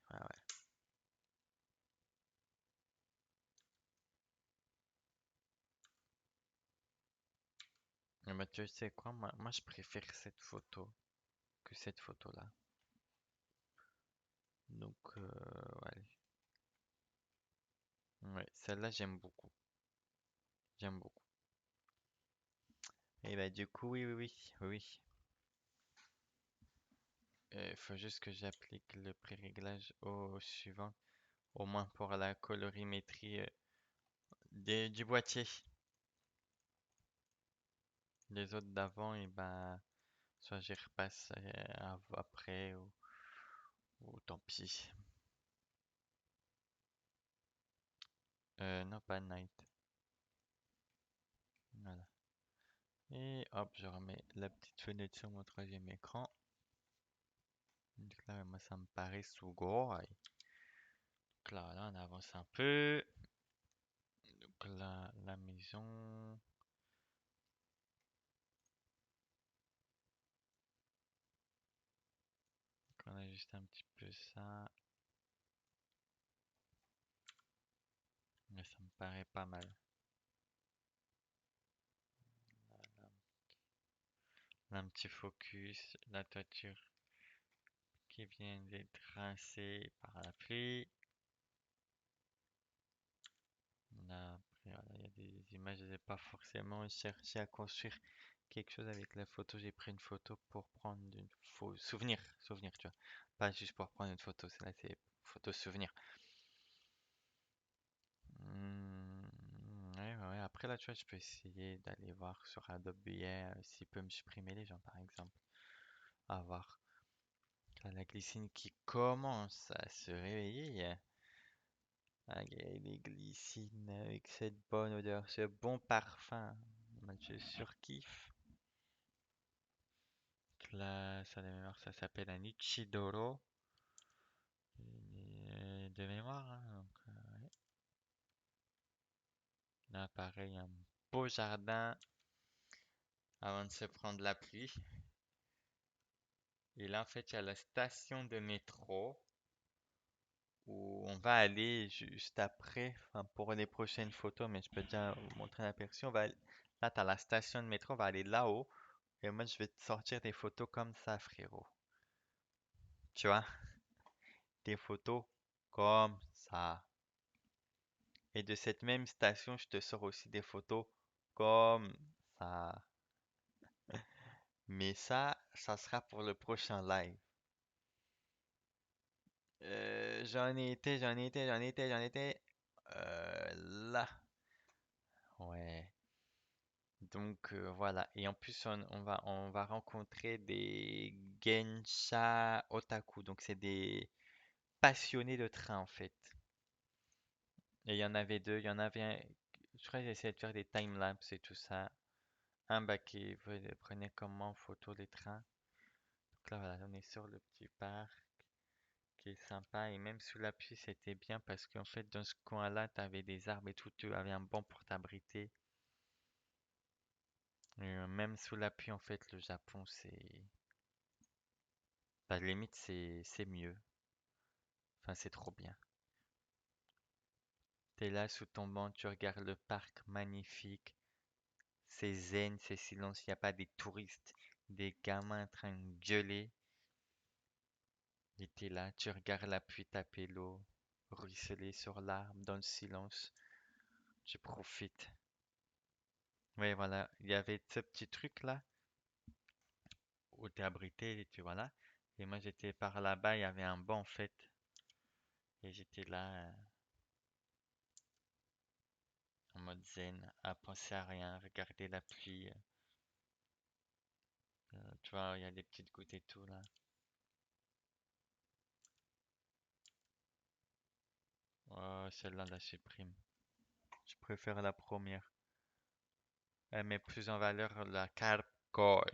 ouais. Mais tu sais quoi, moi, je préfère cette photo que cette photo-là. Donc, ouais, ouais, celle-là, j'aime beaucoup. J'aime beaucoup. Et bah, du coup, oui, oui, oui, oui, oui. Il faut juste que j'applique le pré-réglage au suivant, au moins pour la colorimétrie du boîtier. Les autres d'avant, et ben, soit j'y repasse après, ou tant pis. Non, pas night. Voilà. Et hop, je remets la petite fenêtre sur mon troisième écran. Donc là, moi, ça me paraît sous gros. Donc là, on avance un peu. Donc là, la maison. Donc on ajuste un petit peu ça. Mais ça me paraît pas mal. Là, un petit focus. La toiture qui vient d'être rincée par la pluie. Là, après, voilà, il y a des images, je n'ai pas forcément cherché à construire quelque chose avec la photo. J'ai pris une photo pour prendre une faux souvenir, souvenir, tu vois. Pas juste pour prendre une photo, c'est là, c'est photo souvenir. Ouais, ouais, ouais. Après, là, tu vois, je peux essayer d'aller voir sur Adobe IA s'il peut me supprimer les gens, par exemple. À voir. Là, la glycine qui commence à se réveiller. Ah, les glycines avec cette bonne odeur, ce bon parfum. Moi, je surkiffe. Là, ça de mémoire, ça s'appelle un Ichidoro. De mémoire, hein, donc, là, pareil, un beau jardin avant de se prendre la pluie. Et là, en fait, il y a la station de métro où on va aller juste après, enfin, pour les prochaines photos, mais je peux déjà vous montrer un aperçu. Là, tu as la station de métro, on va aller là-haut. Et moi, je vais te sortir des photos comme ça, frérot. Tu vois? Des photos comme ça. Et de cette même station, je te sors aussi des photos comme ça. Mais ça sera pour le prochain live. J'en étais. Là. Ouais. Donc voilà. Et en plus, on va rencontrer des Gensha Otaku. Donc c'est des passionnés de train en fait. Et il y en avait deux. Il y en avait un. Je crois que j'ai essayé de faire des timelapses et tout ça. Un bah, prenait comment en photo les trains. Donc là, voilà, on est sur le petit parc qui est sympa. Et même sous la pluie, c'était bien parce qu'en fait, dans ce coin-là, tu avais des arbres et tout. Tu avais un banc pour t'abriter. Même sous la pluie, en fait, le Japon, c'est. Bah, limite, c'est mieux. Enfin, c'est trop bien. T'es là sous ton banc, tu regardes le parc magnifique. C'est zen, c'est silence. Il n'y a pas des touristes, des gamins en train de gueuler. Et t'es là, tu regardes la pluie taper l'eau, ruisseler sur l'arbre dans le silence. Tu profites. Oui, voilà. Il y avait ce petit truc-là où t'es abrité et tu voilà. Et moi, j'étais par là-bas, il y avait un banc en fait. Et j'étais là en mode zen, à penser à rien, regarder la pluie. Tu vois, il y a des petites gouttes et tout là. Oh, celle-là, la supprime. Je préfère la première. Elle met plus en valeur la Koi.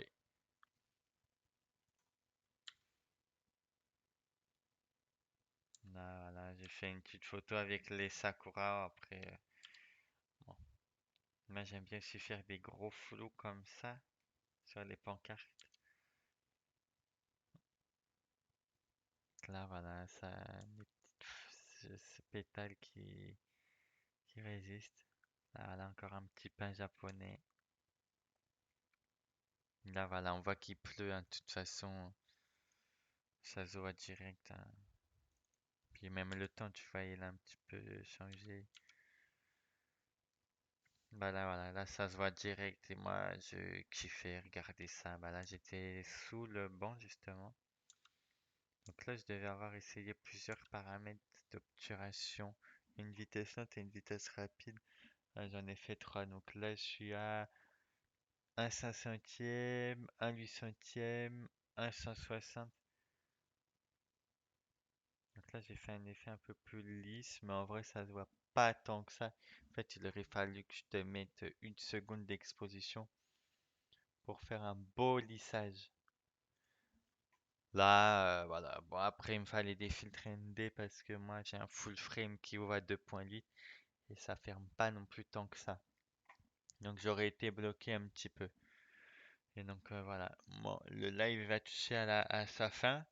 Là, voilà, j'ai fait une petite photo avec les Sakura. Après, bon. Moi, j'aime bien aussi faire des gros flous comme ça sur les pancartes. Là, voilà, ça, des ce pétale qui résiste. Là, voilà, encore un petit pain japonais. Là, voilà, on voit qu'il pleut, hein, de toute façon, ça se voit direct, hein. Puis même le temps, tu vois, il a un petit peu changé. Bah là, voilà, là, ça se voit direct. Et moi, je kiffais regarder ça. Bah là, j'étais sous le banc, justement. Donc là, je devais avoir essayé plusieurs paramètres d'obturation. Une vitesse lente et une vitesse rapide. Là, j'en ai fait trois. Donc là, je suis à un 500e, un 800e, un 160. Donc là, j'ai fait un effet un peu plus lisse, mais en vrai, ça se voit pas tant que ça. En fait, il aurait fallu que je te mette une seconde d'exposition pour faire un beau lissage. Là, voilà. Bon, après, il me fallait des filtres ND parce que moi, j'ai un full frame qui ouvre à 2.8 et ça ferme pas non plus tant que ça. Donc, j'aurais été bloqué un petit peu. Et donc, voilà. Bon, le live va toucher à sa fin.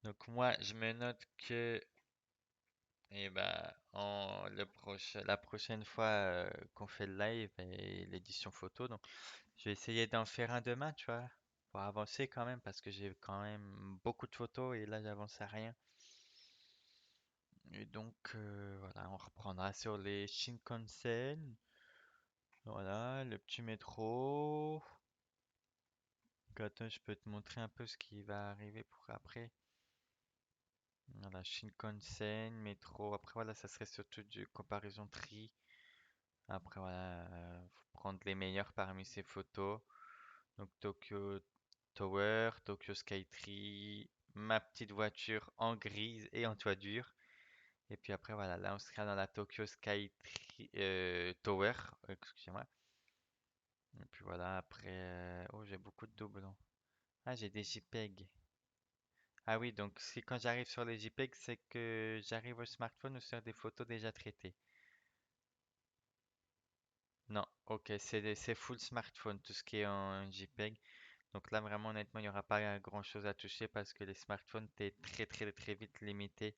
Donc, moi, je me note que la prochaine fois qu'on fait le live et l'édition photo, donc je vais essayer d'en faire un demain, tu vois, pour avancer quand même, parce que j'ai quand même beaucoup de photos et là j'avance à rien. Et donc voilà, on reprendra sur les Shinkansen, voilà, le petit métro. Donc, attends, je peux te montrer un peu ce qui va arriver pour après. Voilà, Shinkansen, métro. Après voilà, ça serait surtout du comparaison tri. Après, voilà, faut prendre les meilleurs parmi ces photos. Donc, Tokyo Tower, Tokyo Skytree, ma petite voiture en grise et en toit dur. Et puis après, voilà, là, on sera dans la Tokyo Skytree Tower, excusez-moi. Et puis voilà, après, oh, j'ai beaucoup de doublons. Ah, j'ai des JPEG. Ah oui, donc si quand j'arrive sur les JPEG, c'est que j'arrive au smartphone ou sur des photos déjà traitées. Non, ok, c'est full smartphone, tout ce qui est en JPEG. Donc là, vraiment, honnêtement, il n'y aura pas grand-chose à toucher parce que les smartphones, t'es très, très, très vite limité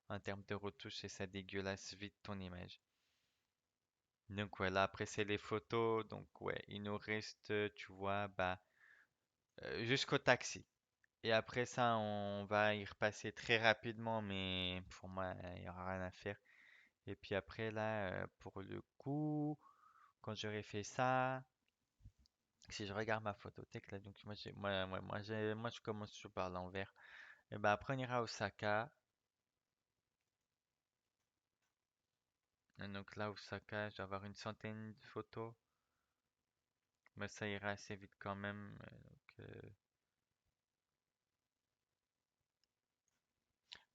en termes de retouches et ça dégueulasse vite ton image. Donc ouais, là, après, c'est les photos. Donc ouais, il nous reste, tu vois, bah, jusqu'au taxi. Et après ça, on va y repasser très rapidement, mais pour moi, il n'y aura rien à faire. Et puis après, là, pour le coup, quand j'aurai fait ça, si je regarde ma photothèque là, donc moi, je commence toujours par l'envers. Et ben après, on ira à Osaka. Et donc là, Osaka, je dois avoir une centaine de photos, mais ça ira assez vite quand même.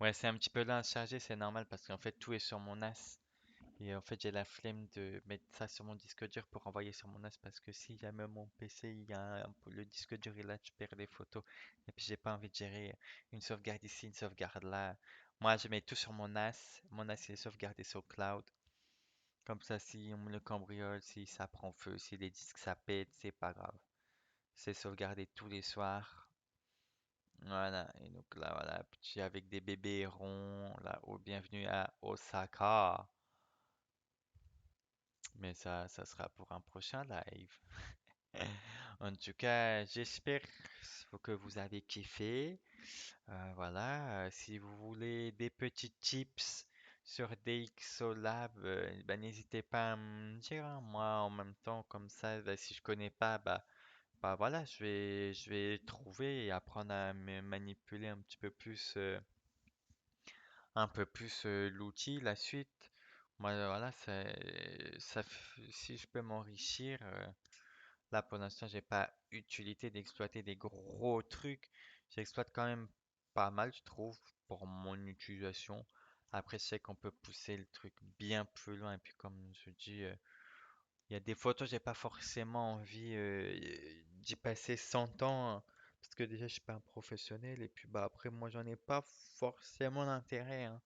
Ouais, c'est un petit peu lent à charger, c'est normal parce qu'en fait, tout est sur mon NAS. Et en fait, j'ai la flemme de mettre ça sur mon disque dur pour envoyer sur mon NAS parce que si jamais mon PC, le disque dur est là, tu perds les photos. Et puis, j'ai pas envie de gérer une sauvegarde ici, une sauvegarde là. Moi, je mets tout sur mon NAS. Mon NAS, il est sauvegardé sur cloud. Comme ça, si on me le cambriole, si ça prend feu, si les disques ça pète, c'est pas grave. C'est sauvegardé tous les soirs. Voilà. Et donc là, voilà, petit avec des bébés ronds. Là, bienvenue à Osaka. Mais ça sera pour un prochain live. En tout cas, j'espère que vous avez kiffé. Voilà, si vous voulez des petits tips sur DxO Lab, ben, n'hésitez pas à me dire, hein. Moi, en même temps, comme ça, ben, si je connais pas, bah voilà, je vais trouver et apprendre à me manipuler un peu plus l'outil, la suite. Moi, voilà, si je peux m'enrichir. Là, pour l'instant, j'ai pas utilité d'exploiter des gros trucs. J'exploite quand même pas mal, je trouve, pour mon utilisation. Après, je sais qu'on peut pousser le truc bien plus loin. Et puis, comme je dis, il y a des photos, j'ai pas forcément envie d'y passer 100 ans, hein, parce que déjà, je suis pas un professionnel. Et puis, bah, après, moi, j'en ai pas forcément d'intérêt, hein.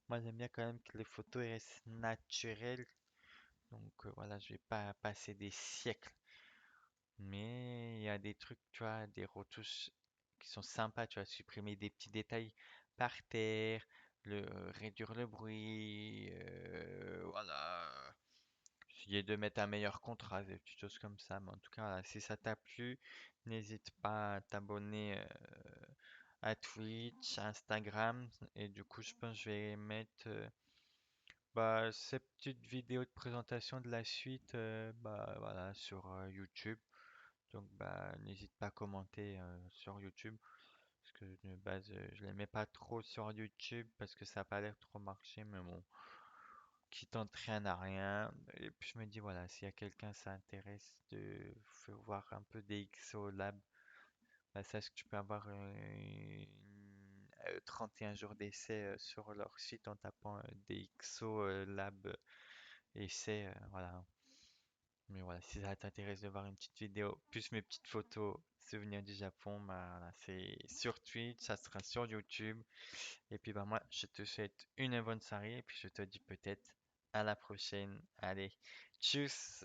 Moi, j'aime bien quand même que les photos restent naturelles. Donc, voilà, je vais pas passer des siècles, mais il y a des trucs, tu vois, des retouches qui sont sympas, tu vois, supprimer des petits détails par terre, réduire le bruit, voilà. Essayer de mettre un meilleur contraste, des petites choses comme ça. Mais en tout cas, voilà, si ça t'a plu, n'hésite pas à t'abonner à Twitch, à Instagram. Et du coup, je pense que je vais mettre ces petites vidéos de présentation de la suite bah, voilà, sur YouTube. Donc bah n'hésite pas à commenter sur YouTube parce que de base je les mets pas trop sur YouTube parce que ça a pas l'air trop marché, mais bon, qui t'entraîne à rien. Et puis je me dis voilà, s'il y a quelqu'un ça intéresse de voir un peu des XO Lab, bah sache que tu peux avoir 31 jours d'essai sur leur site en tapant DxO Lab essai, voilà. Mais voilà, si ça t'intéresse de voir une petite vidéo, plus mes petites photos, souvenirs du Japon, bah, voilà, c'est sur Twitch, ça sera sur YouTube. Et puis bah moi, je te souhaite une bonne soirée et puis je te dis peut-être à la prochaine. Allez, tchuss!